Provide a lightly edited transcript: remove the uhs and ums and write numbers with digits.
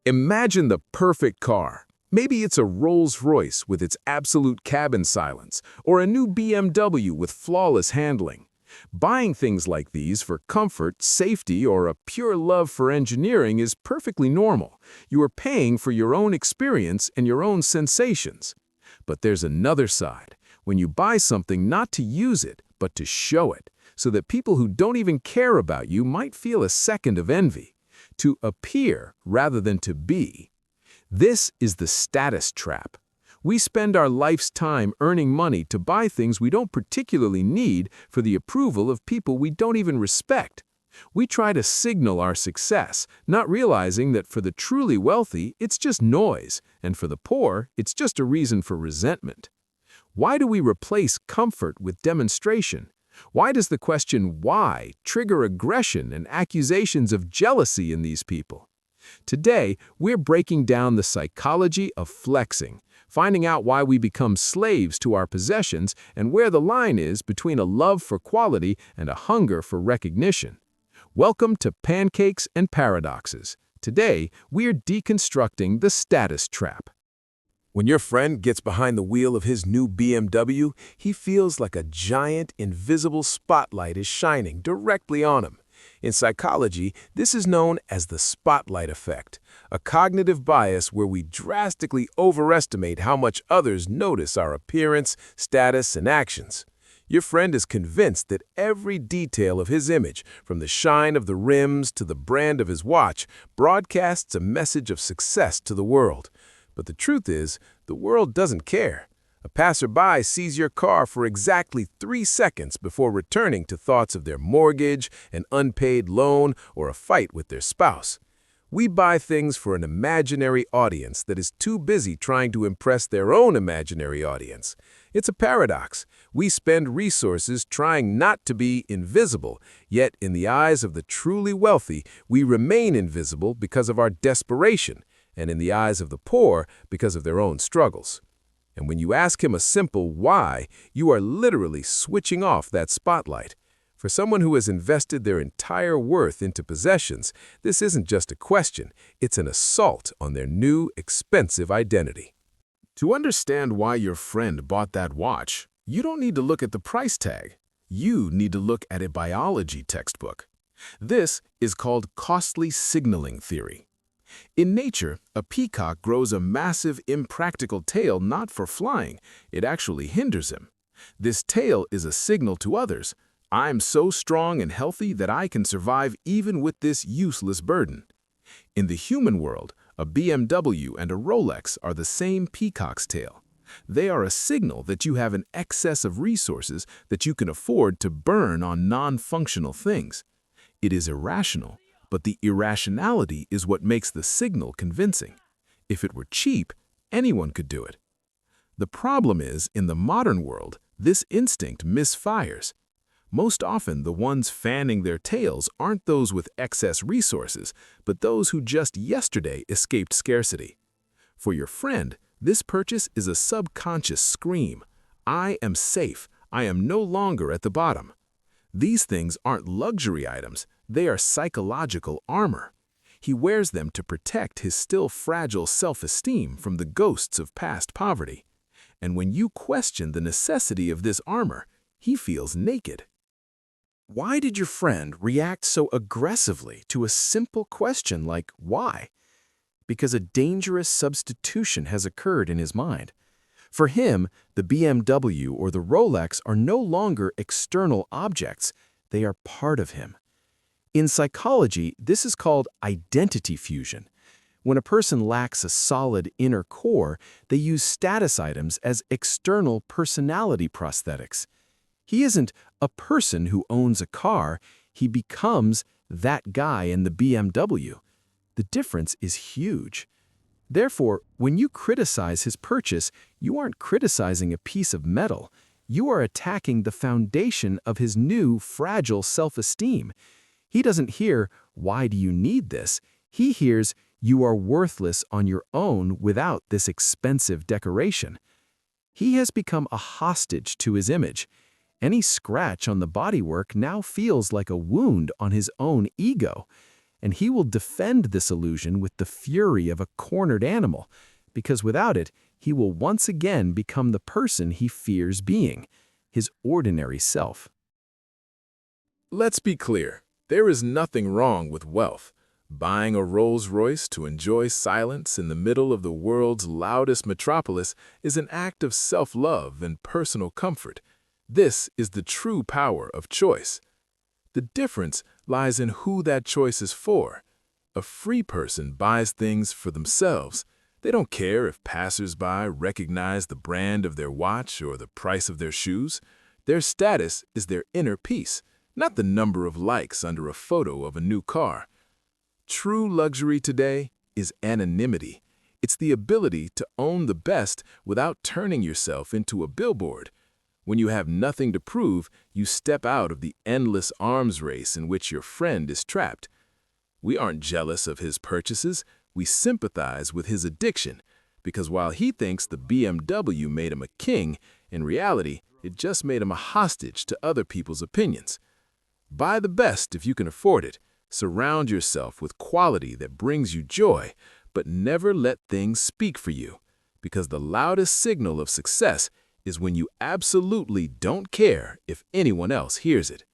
Imagine the perfect car. Maybe it's a Rolls-Royce with its absolute cabin silence, or a new BMW with flawless handling. Buying things like these for comfort, safety, or a pure love for engineering is perfectly normal. You are paying for your own experience and your own sensations. But there's another side. When you buy something not to use it, but to show it, so that people who don't even care about you might feel a second of envy. To appear rather than to be. This is the status trap. We spend our life's time earning money to buy things we don't particularly need for the approval of people we don't even respect. We try to signal our success, not realizing that for the truly wealthy, it's just noise, and for the poor, it's just a reason for resentment. Why do we replace comfort with demonstration? Why does the question why trigger aggression and accusations of jealousy in these people? Today, we're breaking down the psychology of flexing, finding out why we become slaves to our possessions and where the line is between a love for quality and a hunger for recognition. Welcome to Pancakes and Paradoxes. Today, we're deconstructing the status trap. When your friend gets behind the wheel of his new BMW, he feels like a giant, invisible spotlight is shining directly on him. In psychology, this is known as the spotlight effect, a cognitive bias where we drastically overestimate how much others notice our appearance, status, and actions. Your friend is convinced that every detail of his image, from the shine of the rims to the brand of his watch, broadcasts a message of success to the world. But the truth is, the world doesn't care. A passerby sees your car for exactly 3 seconds before returning to thoughts of their mortgage, an unpaid loan, or a fight with their spouse. We buy things for an imaginary audience that is too busy trying to impress their own imaginary audience. It's a paradox. We spend resources trying not to be invisible, yet in the eyes of the truly wealthy, we remain invisible because of our desperation, and in the eyes of the poor because of their own struggles. And when you ask him a simple why, you are literally switching off that spotlight. For someone who has invested their entire worth into possessions, this isn't just a question, it's an assault on their new, expensive identity. To understand why your friend bought that watch, you don't need to look at the price tag. You need to look at a biology textbook. This is called costly signaling theory. In nature, a peacock grows a massive, impractical tail not for flying. It actually hinders him. This tail is a signal to others. I'm so strong and healthy that I can survive even with this useless burden. In the human world, a BMW and a Rolex are the same peacock's tail. They are a signal that you have an excess of resources that you can afford to burn on non-functional things. It is irrational. But the irrationality is what makes the signal convincing. If it were cheap, anyone could do it. The problem is, in the modern world, this instinct misfires. Most often, the ones fanning their tails aren't those with excess resources, but those who just yesterday escaped scarcity. For your friend, this purchase is a subconscious scream. I am safe. I am no longer at the bottom. These things aren't luxury items. They are psychological armor. He wears them to protect his still fragile self-esteem from the ghosts of past poverty. And when you question the necessity of this armor, he feels naked. Why did your friend react so aggressively to a simple question like why? Because a dangerous substitution has occurred in his mind. For him, the BMW or the Rolex are no longer external objects. They are part of him. In psychology, this is called identity fusion. When a person lacks a solid inner core, they use status items as external personality prosthetics. He isn't a person who owns a car, he becomes that guy in the BMW. The difference is huge. Therefore, when you criticize his purchase, you aren't criticizing a piece of metal. You are attacking the foundation of his new, fragile self-esteem. He doesn't hear, why do you need this? He hears, you are worthless on your own without this expensive decoration. He has become a hostage to his image. Any scratch on the bodywork now feels like a wound on his own ego. and he will defend this illusion with the fury of a cornered animal, because without it, he will once again become the person he fears being, his ordinary self. Let's be clear, there is nothing wrong with wealth. Buying a Rolls-Royce to enjoy silence in the middle of the world's loudest metropolis is an act of self-love and personal comfort. This is the true power of choice. The difference lies in who that choice is for. A free person buys things for themselves. They don't care if passers-by recognize the brand of their watch or the price of their shoes. Their status is their inner peace, not the number of likes under a photo of a new car. True luxury today is anonymity. It's the ability to own the best without turning yourself into a billboard. When you have nothing to prove, you step out of the endless arms race in which your friend is trapped. We aren't jealous of his purchases, we sympathize with his addiction, because while he thinks the BMW made him a king, in reality, it just made him a hostage to other people's opinions. Buy the best if you can afford it. Surround yourself with quality that brings you joy, but never let things speak for you, because the loudest signal of success is when you absolutely don't care if anyone else hears it.